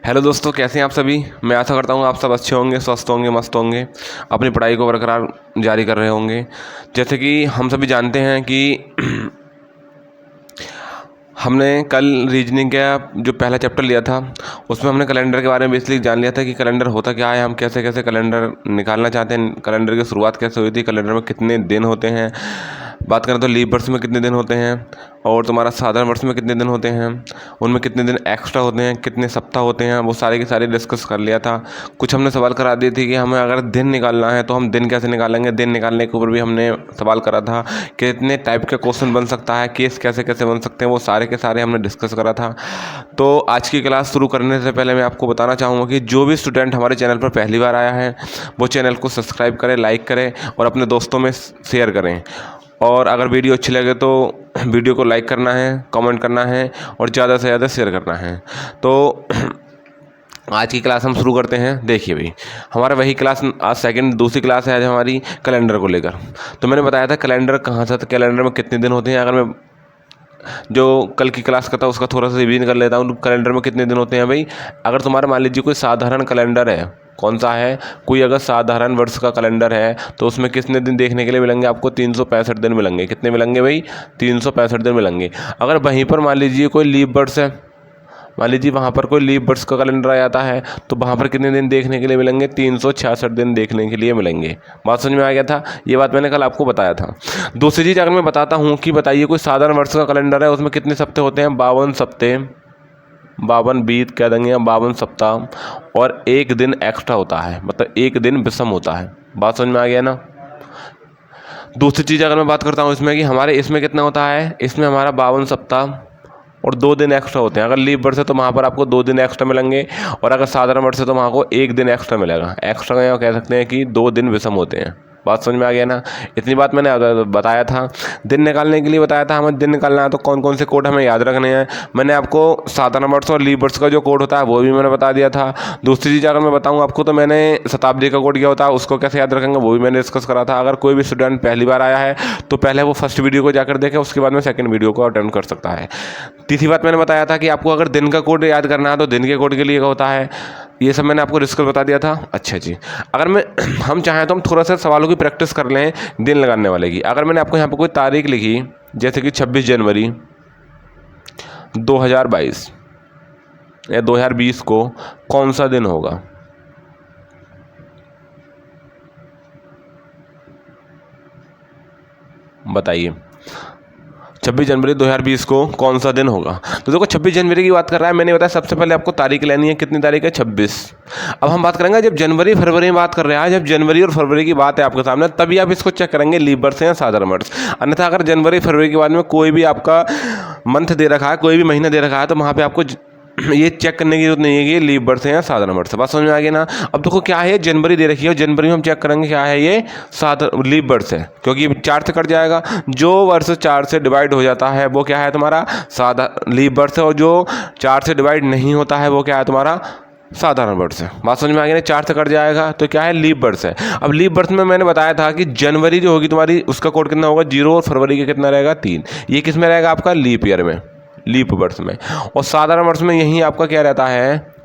Hello दोस्तों, कैसे हैं आप सभी। मैं आशा करता हूँ आप सब अच्छे होंगे, स्वस्थ होंगे, मस्त होंगे, अपनी पढ़ाई को बरकरार जारी कर रहे होंगे। जैसे कि हम सभी जानते हैं कि हमने कल रीजनिंग का जो पहला चैप्टर लिया था उसमें हमने कैलेंडर के बारे में बेसिकली जान लिया था कि कैलेंडर होता क्या है, हम कैसे कैसे कैलेंडर निकालना चाहते हैं, कैलेंडर की शुरुआत कैसे हुई थी, कैलेंडर में कितने दिन होते हैं। बात करें तो लीप वर्ष में कितने दिन होते हैं और तुम्हारा साधारण वर्ष में कितने दिन होते हैं, उनमें कितने दिन एक्स्ट्रा होते हैं, कितने सप्ताह होते हैं, वो सारे के सारे डिस्कस कर लिया था। कुछ हमने सवाल करा दिए थे कि हमें अगर दिन निकालना है तो हम दिन कैसे निकालेंगे। दिन निकालने के ऊपर भी हमने सवाल करा था, कितने टाइप के क्वेश्चन बन सकता है, केस कैसे कैसे बन सकते हैं, वो सारे के सारे हमने डिस्कस करा था। तो आज की क्लास शुरू करने से पहले मैं आपको बताना चाहूँगा कि जो भी स्टूडेंट हमारे चैनल पर पहली बार आया है वो चैनल को सब्सक्राइब करें, लाइक करें और अपने दोस्तों में शेयर करें। और अगर वीडियो अच्छी लगे तो वीडियो को लाइक करना है, कमेंट करना है और ज़्यादा से ज़्यादा शेयर करना है। तो आज की क्लास हम शुरू करते हैं। देखिए भाई, हमारा वही क्लास आज दूसरी क्लास है आज हमारी कैलेंडर को लेकर। तो मैंने बताया था कैलेंडर कहाँ से, कैलेंडर में कितने दिन होते हैं। अगर मैं जो कल की क्लास का था उसका थोड़ा सा रिवीजन कर लेता हूँ। कैलेंडर में कितने दिन होते हैं भाई, अगर तुम्हारा मान लीजिए कोई साधारण कैलेंडर है, कौन सा है, कोई अगर साधारण वर्ष का कैलेंडर है तो उसमें कितने दिन देखने के लिए मिलेंगे आपको, 365 दिन मिलेंगे। कितने मिलेंगे भाई, 365 दिन मिलेंगे। अगर वहीं पर मान लीजिए कोई लीप वर्ष है, मान लीजिए वहाँ पर कोई लीप वर्ष का कैलेंडर आ जाता है तो वहाँ पर कितने दिन देखने के लिए मिलेंगे, 366 दिन देखने के लिए मिलेंगे। बात समझ में आ गया था, ये बात मैंने कल आपको बताया था। दूसरी चीज़ अगर मैं बताता हूँ कि बताइए कोई साधारण वर्ष का कैलेंडर है उसमें कितने सप्ते होते हैं, 52 सप्ते, 52 बीत कह देंगे, 52 सप्ताह और एक दिन एक्स्ट्रा होता है, मतलब एक दिन विषम होता है। बात समझ में आ गया ना। दूसरी चीज़ अगर मैं बात करता हूँ इसमें कि हमारे इसमें कितना होता है, इसमें हमारा 52 सप्ताह और 2 दिन एक्स्ट्रा होते हैं। अगर लीप वर्ष है तो वहाँ पर आपको 2 दिन एक्स्ट्रा मिलेंगे और अगर साधारण वर्ष है तो वहाँ को 1 दिन एक्स्ट्रा मिलेगा। एक्स्ट्रा या कह सकते हैं कि 2 दिन विषम होते हैं। बात समझ में आ गया ना। इतनी बात मैंने बताया था। दिन निकालने के लिए बताया था, हमें दिन निकालना है तो कौन कौन से कोड हमें याद रखने हैं। मैंने आपको साधारण वर्ष और लीप वर्ष का जो कोड होता है वो भी मैंने बता दिया था। दूसरी चीज़ अगर मैं बताऊँ आपको तो मैंने शताब्दी का कोड क्या होता है उसको कैसे याद रखेंगे वो भी मैंने डिस्कस करा था। अगर कोई भी स्टूडेंट पहली बार आया है तो पहले वो फर्स्ट वीडियो को जाकर देखे, उसके बाद में सेकंड वीडियो को अटेंड कर सकता है। तीसरी बात मैंने बताया था कि आपको अगर दिन का कोड याद करना है तो दिन के कोड के लिए क्या होता है, ये सब मैंने आपको डिस्कस बता दिया था। अच्छा जी, अगर हम चाहें तो हम थोड़ा सा सवालों की प्रैक्टिस कर लें दिन लगाने वाले की। अगर मैंने आपको यहाँ पर कोई तारीख लिखी जैसे कि 26 जनवरी 2022 या 2020 को कौन सा दिन होगा, बताइए। 26 जनवरी 2020 को कौन सा दिन होगा। तो देखो 26 जनवरी की बात कर रहा है, मैंने बताया सबसे पहले आपको तारीख लेनी है। कितनी तारीख है, 26। अब हम बात करेंगे जब जनवरी फरवरी में बात कर रहे हैं, जब जनवरी और फरवरी की बात है आपके सामने तभी आप इसको चेक करेंगे लीप वर्ष या साधारण वर्ष। अन्यथा अगर जनवरी फरवरी के बाद में कोई भी आपका मंथ दे रखा है, कोई भी महीना दे रखा है तो वहाँ पर आपको ये चेक करने की जरूरत नहीं है कि ये लीप वर्ष है या साधारण वर्ष है। बात समझ में आ गई ना। अब देखो क्या है, जनवरी दे रखी है और जनवरी में हम चेक करेंगे क्या है, ये लीप वर्ष है क्योंकि 4 से कट जाएगा। जो वर्ष 4 से डिवाइड हो जाता है वो क्या है तुम्हारा लीप वर्ष है और जो 4 से डिवाइड नहीं होता है वो क्या है तुम्हारा साधारण वर्ष है। बात समझ में आ गई ना। 4 से कट जाएगा तो क्या है, लीप वर्ष है। अब लीप वर्ष में मैंने बताया था कि जनवरी जो होगी तुम्हारी उसका कोड कितना होगा 0 और फरवरी का कितना रहेगा 3। ये किस में रहेगा आपका, लीप ईयर में, लीप वर्ष में। और साधारण वर्ष में यही आपका क्या रहता है,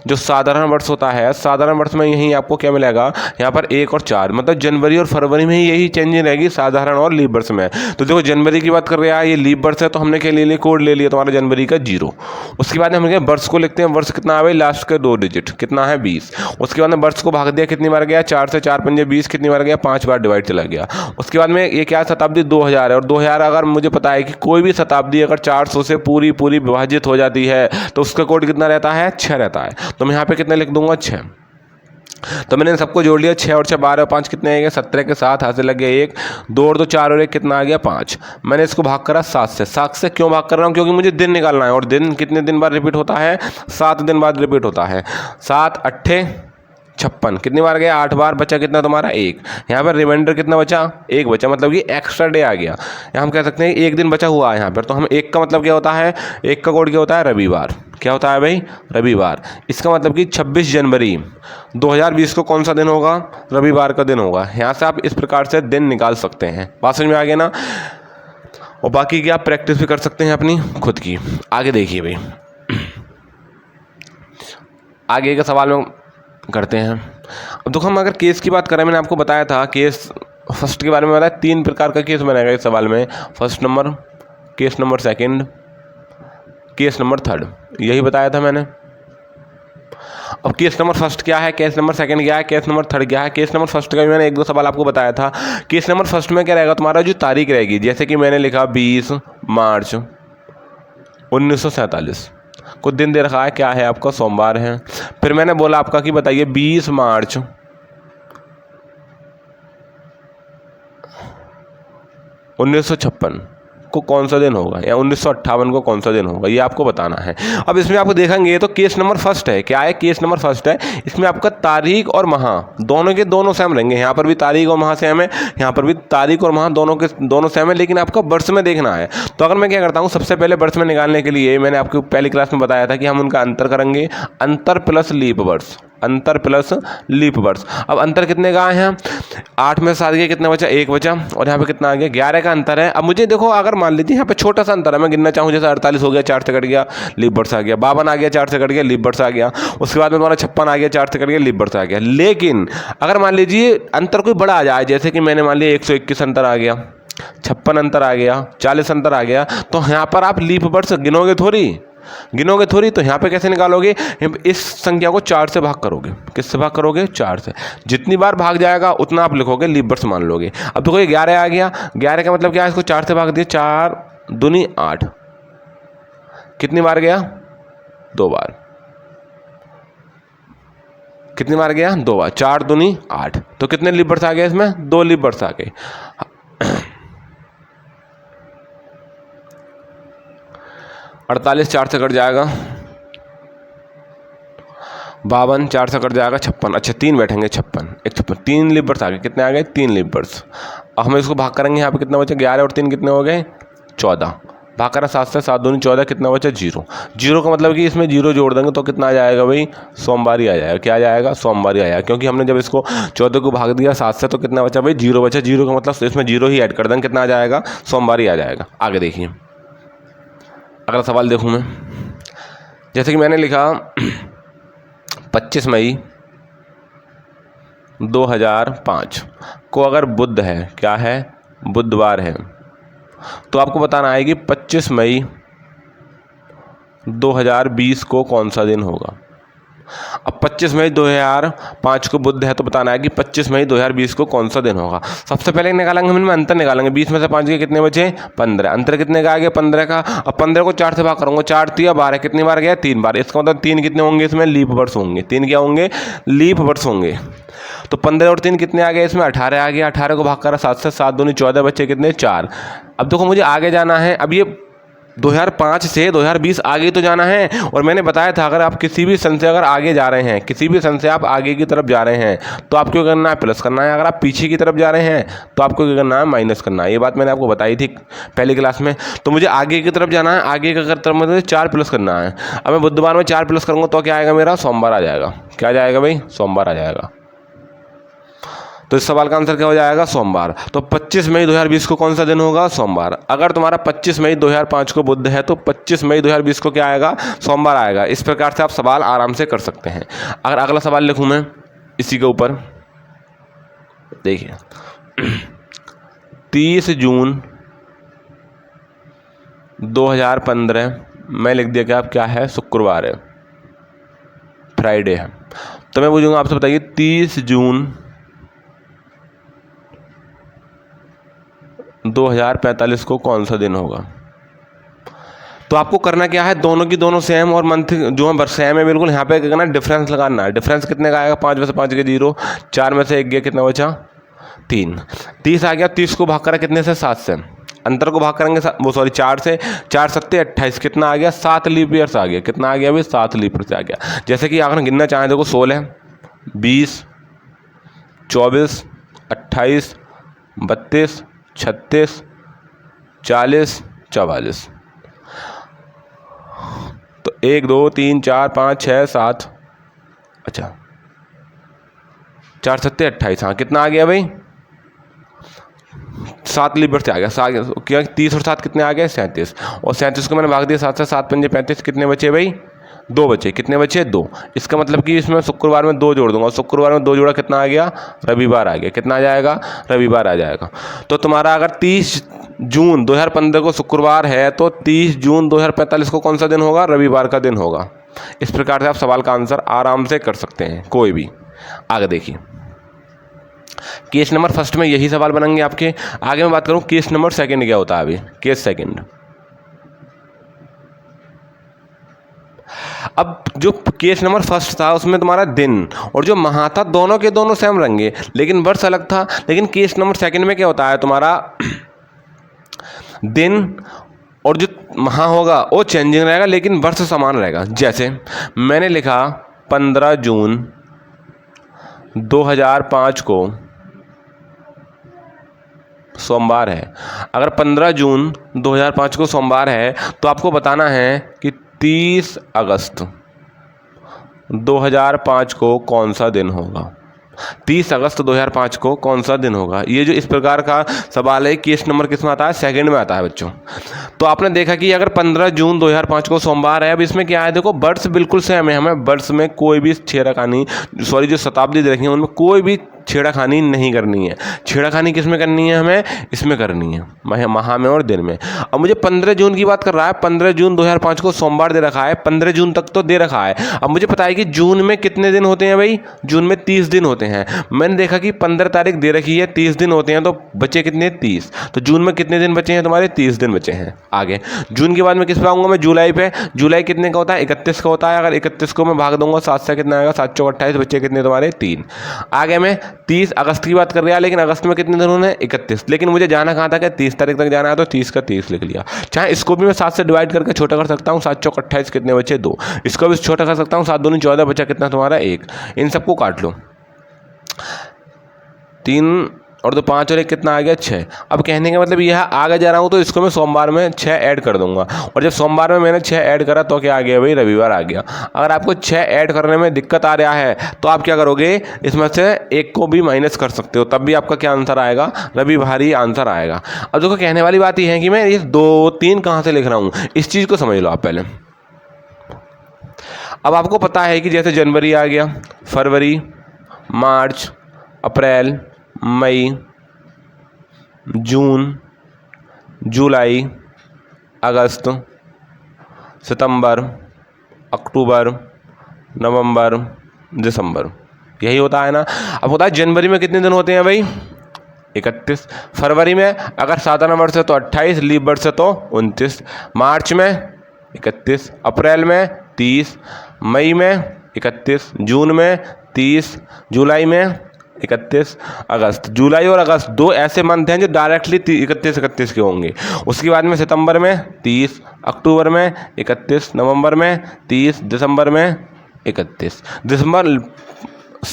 जो साधारण वर्ष होता है साधारण वर्ष में यही आपको क्या मिलेगा, यहाँ पर 1 और 4, मतलब जनवरी और फरवरी में ही यही चेंजिंग रहेगी साधारण और लीप वर्ष में। तो देखो जनवरी की बात कर रहे हैं, ये लीप वर्ष है तो हमने क्या ले लिया, कोड ले लिया तुम्हारा जनवरी का 0। उसके बाद हम क्या वर्ष को लिखते हैं, वर्ष कितना है भाई, लास्ट के 2 डिजिट कितना है 20। उसके बाद में वर्ष को भाग दिया, कितनी बार गया, 4 से 4 पंजे 20, कितनी बार गया 5 बार डिवाइड चला गया। उसके बाद में ये क्या शताब्दी 2000 है और 2000 अगर मुझे पता है कि कोई भी शताब्दी अगर 400 से पूरी विभाजित हो जाती है तो उसका कोड कितना रहता है, 6 रहता है। तो मैं यहाँ पे कितने लिख दूंगा, 6। तो मैंने सबको जोड़ लिया, 6 और 6 12 और 5 कितने आ गए, 17 के साथ हाथ से लग गया 1, 2 और 2 4 और 1 कितना आ गया 5। मैंने इसको भाग करा 7 से। 7 से क्यों भाग कर रहा हूँ, क्योंकि मुझे दिन निकालना है और दिन कितने दिन बाद रिपीट होता है, 7 दिन बाद रिपीट होता है। 7 8 56, कितनी बार गया, 8 बार, बचा कितना तुम्हारा 1। यहाँ पर रिमाइंडर कितना बचा, 1 बचा, मतलब कि एक्स्ट्रा डे आ गया। यहाँ हम कह सकते हैं 1 दिन बचा हुआ है यहाँ पर। तो हम 1 का मतलब क्या होता है, 1 का कोड क्या होता है, रविवार। क्या होता है भाई, रविवार। इसका मतलब कि 26 जनवरी 2020 को कौन सा दिन होगा, रविवार का दिन होगा। यहाँ से आप इस प्रकार से दिन निकाल सकते हैं। बात समझ में आ गया ना। और बाकी की आप प्रैक्टिस भी कर सकते हैं अपनी खुद की। आगे देखिए भाई, आगे के सवाल में करते हैं। अब देखो हम अगर केस की बात करें, मैंने आपको बताया था केस फर्स्ट के बारे में बताया, 3 प्रकार का केस बनेगा इस सवाल में। First number, case number second, case number third, यही बताया था मैंने। अब केस नंबर फर्स्ट क्या है, केस नंबर सेकंड क्या है, केस नंबर थर्ड क्या है। केस नंबर फर्स्ट का भी मैंने 1-2 सवाल आपको बताया था। केस नंबर फर्स्ट में क्या रहेगा, तुम्हारा जो तारीख रहेगी, जैसे कि मैंने लिखा 20 मार्च 1947, कुछ दिन दे रखा है, क्या है आपका, सोमवार है। फिर मैंने बोला आपका कि बताइए 20 मार्च 1956 को कौन सा दिन होगा, या 1958 को कौन सा दिन होगा, ये आपको बताना है। अब इसमें आपको देखेंगे तो केस नंबर फर्स्ट है, क्या है, केस नंबर फर्स्ट है। इसमें आपका तारीख और माह दोनों के दोनों सेम रहेंगे। यहाँ पर भी तारीख और माह सेम है, यहाँ पर भी तारीख और माह दोनों के दोनों सेम है, लेकिन आपका वर्ष में देखना है। तो अगर मैं क्या करता हूँ, सबसे पहले वर्ष में निकालने के लिए मैंने आपको पहली क्लास में बताया था कि हम उनका अंतर करेंगे, अंतर प्लस लीप वर्ष, अंतर प्लस लीप वर्ष। अब अंतर कितने का आए हैं, 8 में 7 गया, कितना बचा, 1 बचा, और यहाँ पे कितना आ गया, 11 का अंतर है। अब मुझे देखो, अगर मान लीजिए यहाँ पे छोटा सा अंतर है, मैं गिनना चाहूँ, जैसे 48 हो गया, 4 से कट गया, लीप वर्ष आ गया, 52 आ गया, 4 से कट गया, लीप वर्ष आ गया, उसके बाद में तुम्हारा 56 आ गया, 4 से कट गया, लीप वर्ष आ गया। लेकिन अगर मान लीजिए अंतर कोई बड़ा आ जाए, जैसे कि मैंने मान लिया 121 अंतर आ गया, 56 अंतर आ गया, 40 अंतर आ गया, तो यहाँ पर आप लीप वर्ष गिनोगे थोड़ी। तो यहाँ पे कैसे निकालोगे, इस संख्या को 4 से भाग करोगे। किससे भाग करोगे, 4 से। जितनी बार भाग जाएगा उतना आप लिखोगे, लीप वर्ष मान लोगे। अब देखो ये 11 आ गया, 11 का मतलब क्या है, इसको 4 से भाग दिया, 4 दूनी 8, कितनी बार गया, 2 बार, कितनी बार गया, 2 बार, 4 दूनी 8, तो कितने लीप वर्ष आ गए इसमें, 2 लीप वर्ष आ गए। 48 4 से कट जाएगा, 52 4 से कट जाएगा, 56, अच्छा 3 बैठेंगे, 56 एक 56, 3 लीप वर्ष आ गए, कितने आ गए, 3 लीप वर्ष। अब हम इसको भाग करेंगे, यहाँ पे कितना बचा, 11 और 3 कितने हो गए, 14, भाग करा 7 से, 7 दूनी 14, कितना बचा, 0। 0 का मतलब कि इसमें 0 जोड़ देंगे तो कितना आ जाएगा भाई, सोमवार ही आ जाएगा। क्या आ जाएगा, सोमवार ही आ जाएगा, क्योंकि हमने जब इसको 14 को भाग दिया 7 से, तो कितना बचा भाई, 0 बचा। 0 का मतलब इसमें 0 ही ऐड कर देंगे, कितना आ जाएगा, सोमवार ही आ जाएगा। आगे देखिए अगला सवाल देखूँ मैं, जैसे कि मैंने लिखा 25 मई 2005 को अगर बुध है, क्या है, बुधवार है, तो आपको बताना है कि 25 मई 2020 को कौन सा दिन होगा। अब 25 मई 2005 को बुध है, तो बताना है कि 25 मई 2020 को कौन सा दिन होगा। सबसे पहले निकालेंगे हम इनमें अंतर निकालेंगे, 20 में से 5 के कितने बचे, 15, अंतर कितने का आ गया, 15 का। अब 15 को 4 से भाग करूँगा, 4 3 12, कितनी बार गया, 3 बार। इसका मतलब 3 कितने होंगे इसमें, लीप वर्ष होंगे, 3 क्या होंगे, लीप वर्ष होंगे। तो 15 और 3 कितने आ गए इसमें, 18 आ गया, 18 को भाग करा 7 से, 7 दूनी 14, बच्चे कितने, 4। अब देखो मुझे आगे जाना है, अब ये 2005 से 2020 आगे तो जाना है, और मैंने बताया था अगर आप किसी भी सन से अगर आगे जा रहे हैं, किसी भी सन से आप आगे की तरफ जा रहे हैं, तो आपको करना है, प्लस करना है। अगर आप पीछे की तरफ जा रहे हैं तो आपको क्या करना है, माइनस करना है। ये बात मैंने आपको बताई थी पहली क्लास में। तो मुझे आगे की तरफ जाना है, आगे की तरफ मुझे 4 प्लस करना है। अब मैं बुधवार में 4 प्लस करूँगा तो क्या आएगा, मेरा सोमवार आ जाएगा। क्या आ जाएगा भाई, सोमवार आ जाएगा। तो इस सवाल का आंसर क्या हो जाएगा, सोमवार। तो 25 मई 2020 को कौन सा दिन होगा, सोमवार। अगर तुम्हारा 25 मई 2005 को बुध है, तो 25 मई 2020 को क्या आएगा, सोमवार आएगा। इस प्रकार से आप सवाल आराम से कर सकते हैं। अगर अगला सवाल लिखूँ मैं इसी के ऊपर, देखिए 30 जून 2015 मैं लिख दिया कि आप क्या है, शुक्रवार है, फ्राइडे है। तो मैं पूछूंगा आपसे, बताइए 30 जून 2045 को कौन सा दिन होगा। तो आपको करना क्या है, दोनों की दोनों सेम और मंथ जो है सेम है बिल्कुल। यहाँ पे क्या करना है, डिफरेंस लगाना है। डिफरेंस कितने का आएगा, 5 में से 5 के 0, 4 में से 1 गया, कितना बचा, 3। 30 आ गया, 30 को भाग करा कितने से, 7 से। अंतर को भाग करेंगे वो 4 से, 4 सत्ते 28, कितना आ गया, 7 लीप ईयर्स आ गया। कितना आ गया भाई, 7 लीप ईयर्स आ गया। जैसे कि अगर गिनना चाहें, देखो 16, 20, 24, 28, 32, 36, 40, 44। तो 1 2 3 4 5 6 7, अच्छा 4 सत्ते 28, हाँ कितना आ गया भाई, 7 लीप से आ गया। क्या 30 और 7 कितने आ गए, 37। और 37 को मैंने भाग दिया 7 से, 7 पंजे 35, कितने बचे भाई, 2 बचे, कितने बचे 2। इसका मतलब कि इसमें शुक्रवार में 2 जोड़ दूंगा, शुक्रवार में 2 जोड़ा कितना आ गया, रविवार आ गया। कितना आ जाएगा, रविवार आ जाएगा। तो तुम्हारा अगर 30 जून 2015 को शुक्रवार है तो 30 जून 2045 को कौन सा दिन होगा, रविवार का दिन होगा। इस प्रकार से आप सवाल का आंसर आराम से कर सकते हैं कोई भी। आगे देखिए, केस नंबर फर्स्ट में यही सवाल बनेंगे आपके। आगे मैं बात करूं केस नंबर सेकंड क्या होता है। अभी केस सेकंड, अब जो केस नंबर फर्स्ट था उसमें तुम्हारा दिन और जो माह था दोनों के दोनों सेम रहेंगे, लेकिन वर्ष अलग था। लेकिन केस नंबर सेकंड में क्या होता है, तुम्हारा दिन और जो माह होगा वो चेंजिंग रहेगा, लेकिन वर्ष समान रहेगा। जैसे मैंने लिखा 15 जून 2005 को सोमवार है। अगर 15 जून 2005 को सोमवार है तो आपको बताना है कि 30 अगस्त 2005 को कौन सा दिन होगा। 30 अगस्त 2005 को कौन सा दिन होगा। ये जो इस प्रकार का सवाल है केस नंबर किस में आता है, सेकंड में आता है बच्चों। तो आपने देखा कि अगर 15 जून 2005 को सोमवार है, अब इसमें क्या है, देखो वर्ष बिल्कुल सेम है, हमें वर्ष में कोई भी छेड़खानी, सॉरी जो शताब्दी दे रखी है उनमें कोई भी छेड़खानी नहीं करनी है। छेड़खानी किस में करनी है, हमें इसमें करनी है, माह में और दिन में। अब मुझे 15 जून की बात कर रहा है, 15 जून 2005 को सोमवार दे रखा है, 15 जून तक तो दे रखा है। अब मुझे पता है कि जून में कितने दिन होते हैं भाई, जून में 30 दिन होते हैं। मैंने देखा कि 15 तारीख दे रखी है, 30 दिन होते हैं, तो बचे कितने 30। तो जून में कितने दिन बचे हैं तुम्हारे, 30 दिन बचे हैं। आगे जून के बाद में किस पे आऊँगा मैं, जुलाई पे। जुलाई कितने का होता है, 31 का होता है। अगर 31 को मैं भाग दूंगा 7 से कितना आएगा, 7 चौक 28, बच्चे कितने तुम्हारे 3। आगे मैं 30 अगस्त की बात कर रहा है, लेकिन अगस्त में कितने दिन होने 31, लेकिन मुझे जाना कहाँ था कि 30 तारीख तक जाना है, तो 30 का 30 लिख लिया। चाहे इसको भी मैं 7 से डिवाइड करके छोटा कर सकता हूँ, 7 चौक 28, कितने बचे 2। इसको भी छोटा कर सकता हूँ, 7 दूनी 14, बचा कितना तुम्हारा 1। इन सबको काट लो, 3 और 2 5 और 1 कितना आ गया 6। अब कहने का मतलब यह आगे जा रहा हूँ तो इसको मैं सोमवार में 6 ऐड कर दूंगा, और जब सोमवार में मैंने 6 ऐड करा तो क्या आ गया भाई, रविवार आ गया। अगर आपको 6 ऐड करने में दिक्कत आ रहा है तो आप क्या करोगे, इसमें से 1 को भी माइनस कर सकते हो, तब भी आपका क्या आंसर आएगा, रविवार ही आंसर आएगा। अब देखो कहने वाली बात यह है कि मैं ये 2 3 कहाँ से लिख रहा हूँ, इस चीज़ को समझ लो आप पहले। अब आपको पता है कि जैसे जनवरी आ गया, फरवरी, मार्च, अप्रैल, मई, जून, जुलाई, अगस्त, सितंबर, अक्टूबर, नवंबर, दिसंबर, यही होता है ना। अब होता है जनवरी में कितने दिन होते हैं भाई, 31। फरवरी में अगर साधारण वर्ष है तो 28, लीप वर्ष है तो 29। मार्च में 31, अप्रैल में 30, मई में 31, जून में 30, जुलाई में 31, अगस्त। जुलाई और अगस्त 2 ऐसे मंथ हैं जो डायरेक्टली 31 के होंगे। उसके बाद में सितंबर में 30, अक्टूबर में 31, नवंबर में 30, दिसंबर में 31। दिसंबर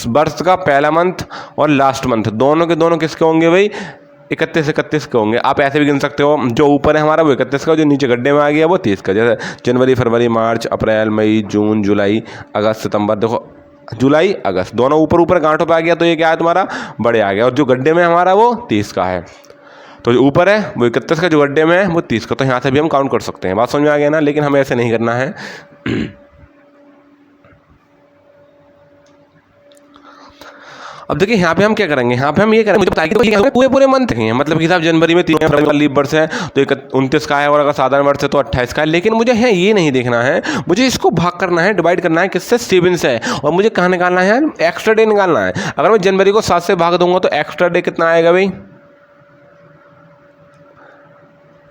वर्ष का पहला मंथ और लास्ट मंथ दोनों के दोनों किसके होंगे भाई, 31 के होंगे। आप ऐसे भी गिन सकते हो, जो ऊपर है हमारा वो 31 का, जो नीचे गड्ढे में आ गया वो 30 का। जैसे जनवरी, फरवरी, मार्च, अप्रैल, मई, जून, जुलाई, अगस्त, सितंबर। देखो जुलाई, अगस्त दोनों ऊपर ऊपर गांठों पे आ गया, तो ये क्या है तुम्हारा बड़े आ गया, और जो गड्ढे में हमारा वो 30 का है। तो जो ऊपर है वो 31 का, जो गड्ढे में है वो 30 का। तो यहाँ से भी हम काउंट कर सकते हैं। बात समझ में आ गया ना, लेकिन हमें ऐसे नहीं करना है। अब देखिए यहाँ पे हम क्या करेंगे, यहाँ पे हम ये करेंगे, मुझे पता है कि पूरे पूरे मंथ हैं, मतलब कि साहब जनवरी में 3 लीप वर्ष है तो 29 का है, और अगर साधारण वर्ष है तो 28 का है। लेकिन मुझे है ये नहीं देखना है, मुझे इसको भाग करना है, डिवाइड करना है किससे, 7 से। और मुझे कहाँ निकालना है, एक्स्ट्रा डे निकालना है। अगर मैं जनवरी को 7 से भाग दूंगा तो एक्स्ट्रा डे कितना आएगा भाई,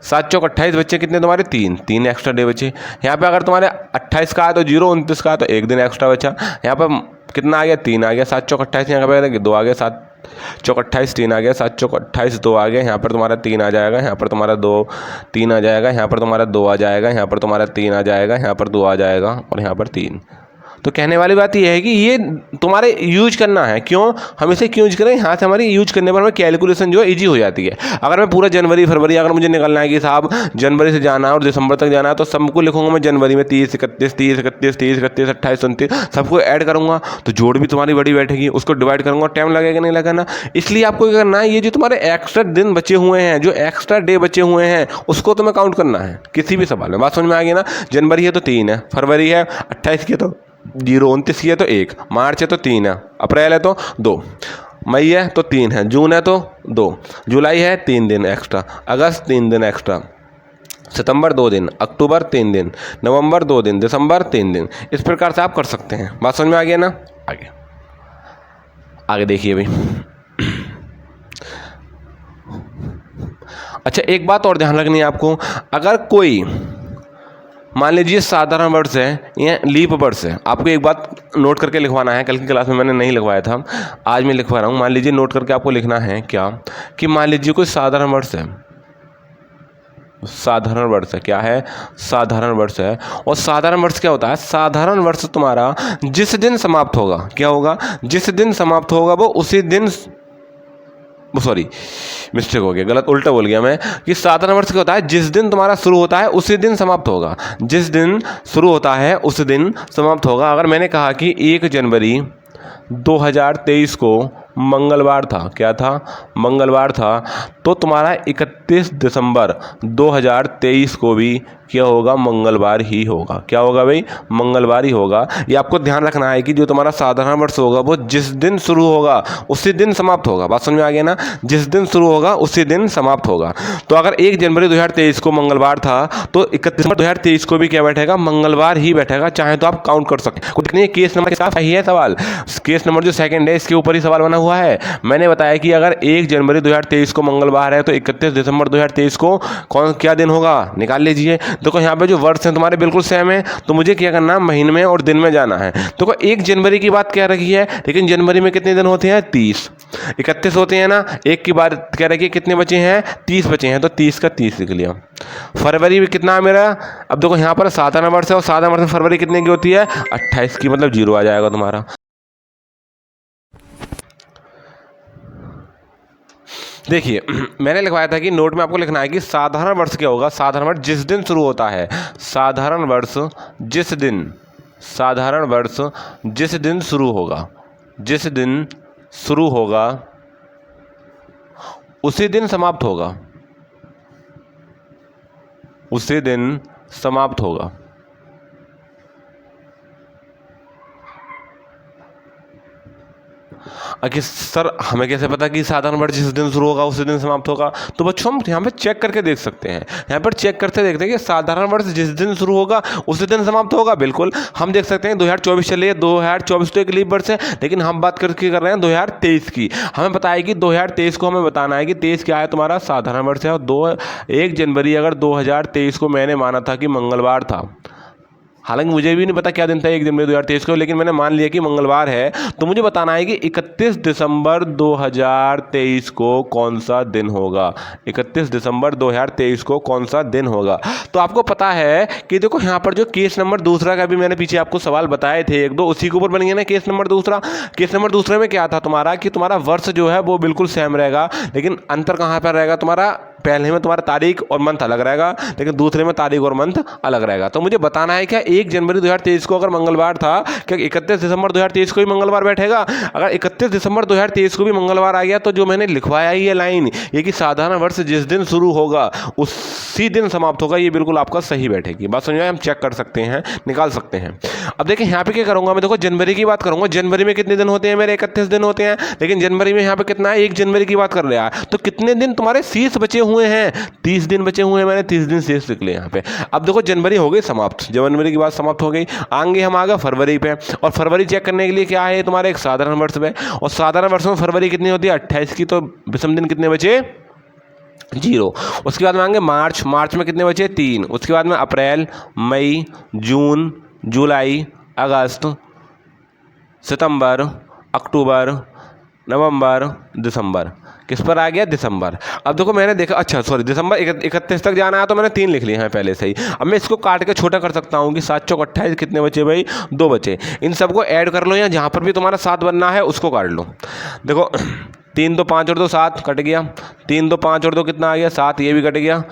7 चौक 28, बच्चे कितने तुम्हारे 3 एक्स्ट्रा डे बचे। यहाँ पे अगर तुम्हारे 28 का है तो 0, 29 का है तो 1 दिन एक्स्ट्रा बचा। यहाँ पर कितना आ गया, 3 आ गया। 7 चौक 28, यहाँ पे 2 आ गया, 7 चौक 28, 3 आ गया, 7 चौक 28, 2 आ गया। यहाँ पर तुम्हारा 3 आ जाएगा, यहाँ पर तुम्हारा 2 3 आ जाएगा, यहाँ पर तुम्हारा 2 आ जाएगा, यहाँ पर तुम्हारा 3 आ जाएगा, यहाँ पर 2 आ जाएगा, और यहाँ पर 3। तो कहने वाली बात यह है कि ये तुम्हारे यूज करना है। क्यों हम इसे क्यों यूज करें, यहाँ से हमारी यूज करने पर हमें कैलकुलेशन जो है ईजी हो जाती है। अगर मैं पूरा जनवरी फरवरी अगर मुझे निकलना है कि साहब जनवरी से जाना है और दिसंबर तक जाना है, तो सबको लिखूंगा मैं जनवरी में 30 31 30 31 30 31 28 29 सबको ऐड करूंगा, तो जोड़ भी तुम्हारी बड़ी बैठेगी, उसको डिवाइड करूंगा, टाइम लगेगा नहीं लगेगा ना। इसलिए आपको क्या करना है, ये जो तुम्हारे एक्स्ट्रा दिन बचे हुए हैं, जो एक्स्ट्रा डे बचे हुए हैं, उसको तुम्हें काउंट करना है किसी भी सवाल में। बात समझ में आ गई ना। जनवरी है तो 3 है, फरवरी है 28 की है तो 0, 29 की है तो 1, मार्च है तो 3 है, अप्रैल है तो 2, मई है तो 3 है, जून है तो 2, जुलाई है 3 दिन एक्स्ट्रा, अगस्त 3 दिन एक्स्ट्रा, सितंबर 2 दिन, अक्टूबर 3 दिन, नवंबर 2 दिन, दिसंबर 3 दिन। इस प्रकार से आप कर सकते हैं। बात समझ में आ गया ना। आगे आगे देखिए भाई। अच्छा, एक बात और ध्यान रखनी है आपको। अगर कोई मान लीजिए साधारण वर्ष है या लीप वर्ष है, आपको एक बात नोट करके लिखवाना है। कल की क्लास में मैंने नहीं लिखवाया था, आज मैं लिखवा रहा हूँ। मान लीजिए नोट करके आपको लिखना है क्या, कि मान लीजिए कोई साधारण वर्ष है, साधारण वर्ष है, क्या है, साधारण वर्ष है। और साधारण वर्ष क्या होता है, साधारण वर्ष तुम्हारा जिस दिन समाप्त होगा, क्या होगा, जिस दिन समाप्त होगा वो उसी दिन, सॉरी मिस्टेक हो गया, गलत उल्टा बोल गया मैं, कि साधारण वर्ष क्या होता है, जिस दिन तुम्हारा शुरू होता है उसी दिन समाप्त होगा, जिस दिन शुरू होता है उस दिन समाप्त होगा। अगर मैंने कहा कि 1 जनवरी 2023 को मंगलवार था, क्या था, मंगलवार था, तो तुम्हारा 31 दिसंबर 2023 को भी क्या होगा, मंगलवार ही होगा। क्या होगा भाई, मंगलवार ही होगा। ये आपको ध्यान रखना है कि जो तुम्हारा साधारण वर्ष होगा वो जिस दिन शुरू होगा उसी दिन समाप्त होगा। बात समझ में आ गया ना, जिस दिन शुरू होगा उसी दिन समाप्त होगा। तो अगर 1 जनवरी 2023 को मंगलवार था तो 31 दिसंबर 2023 को भी क्या बैठेगा, मंगलवार ही बैठेगा। चाहे तो आप काउंट कर सकते हैं। देखिए केस नंबर के साथ सही है सवाल, केस नंबर जो सेकंड है इसके ऊपर ही सवाल बना हुआ है। मैंने बताया कि अगर 1 जनवरी 2023 को मंगलवार है तो 31 दिसंबर 2023 को कौन क्या दिन होगा, निकाल लीजिए। देखो यहाँ पे जो वर्ष हैं तुम्हारे बिल्कुल सेम है, तो मुझे क्या करना है, महीने में और दिन में जाना है। देखो 1 जनवरी की बात कह रखी है, लेकिन जनवरी में कितने दिन होते हैं, 30, 31 होते हैं ना। एक की बात कह रखी है, कितने बचे हैं, 30 बचे हैं, तो 30 का 30 लिख लिया। फरवरी में कितना है मेरा, अब देखो यहाँ पर साधारण वर्ष है और साधारण वर्ष में फरवरी कितने की होती है, 28 की, मतलब 0 आ जाएगा तुम्हारा। देखिए मैंने लिखवाया था कि नोट में आपको लिखना है कि साधारण वर्ष क्या होगा, साधारण वर्ष जिस दिन शुरू होता है, साधारण वर्ष जिस दिन, साधारण वर्ष जिस दिन शुरू होगा, जिस दिन शुरू होगा उसी दिन समाप्त होगा, उसी दिन समाप्त होगा। कि सर हमें कैसे पता कि साधारण वर्ष जिस दिन शुरू होगा उसी दिन समाप्त होगा, तो बच्चों हम यहाँ पे चेक करके देख सकते हैं। यहाँ पर चेक करते देखते हैं कि साधारण वर्ष जिस दिन शुरू होगा उसी दिन समाप्त होगा। बिल्कुल हम देख सकते हैं 2024 चलिए, 2024 तो एक लीप वर्ष है, लेकिन हम बात करके कर रहे हैं 2023 की। हमें पता है कि 2023 को हमें बताना है कि 23 क्या है, तुम्हारा साधारण वर्ष है। और 1 जनवरी अगर 2023 को मैंने माना था कि मंगलवार था, हालांकि मुझे भी नहीं पता क्या दिन था 1 जनवरी 2023 को, लेकिन मैंने मान लिया कि मंगलवार है, तो मुझे बताना है कि 31 दिसंबर 2023 को कौन सा दिन होगा, 31 दिसंबर 2023 को कौन सा दिन होगा। तो आपको पता है कि देखो यहाँ पर जो केस नंबर दूसरा का भी मैंने पीछे आपको सवाल बताए थे 1-2, उसी के ऊपर बन गया ना केस नंबर दूसरा। केस नंबर दूसरे में क्या था तुम्हारा, कि तुम्हारा वर्ष जो है वो बिल्कुल सेम रहेगा, लेकिन अंतर कहाँ पर रहेगा, तुम्हारा पहले में तुम्हारा तारीख और मंथ अलग रहेगा, लेकिन दूसरे में तारीख और मंथ अलग रहेगा। तो मुझे बताना है क्या 1 जनवरी 2023 को अगर मंगलवार था, क्या 31 दिसंबर 2023 को भी मंगलवार बैठेगा। अगर 31 दिसंबर 2023 को भी मंगलवार आ गया तो जो मैंने लिखवाया ही है लाइन, ये कि साधारण वर्ष जिस दिन शुरू होगा उसी दिन समाप्त होगा, ये बिल्कुल आपका सही बैठेगी। बात समझ में, हम चेक कर सकते हैं, निकाल सकते हैं। अब देखिए यहाँ पे क्या करूंगा मैं, देखो जनवरी की बात करूंगा। जनवरी में कितने दिन होते हैं मेरे, 31 दिन होते हैं, लेकिन जनवरी में यहाँ पे कितना है, 1 जनवरी की बात कर रहा है, तो कितने दिन तुम्हारे शेष बचे हुए हैं, 30 दिन बचे हुए हैं। मैंने 30 दिन शेष लिख लिए यहाँ पे। अब देखो जनवरी हो गई समाप्त, जनवरी की बात समाप्त हो गई, आगे हम आ गए फरवरी पे, और फरवरी चेक करने के लिए क्या है तुम्हारे एक साधारण वर्ष में, और साधारण वर्ष में फरवरी कितनी होती है, 28 की, तो विषम दिन कितने बचे, 0। उसके बाद में आएंगे मार्च, मार्च में कितने बचे, 3। उसके बाद में अप्रैल, मई, जून, जुलाई, अगस्त, सितंबर, अक्टूबर, नवंबर, दिसंबर। किस पर आ गया, दिसंबर। अब देखो मैंने देखा, अच्छा सॉरी, दिसंबर 31 तक जाना है तो मैंने 3 लिख लिए हैं पहले से ही। अब मैं इसको काट के छोटा कर सकता हूँ कि 7 चौक 28, कितने बचे भाई, 2 बचे। इन सबको ऐड कर लो या जहाँ पर भी तुम्हारा 7 बनना है उसको काट लो। देखो 3 2 5 और 2 7 कट गया, 3 2 5 और 2 कितना आ गया, 7, ये भी कट गया,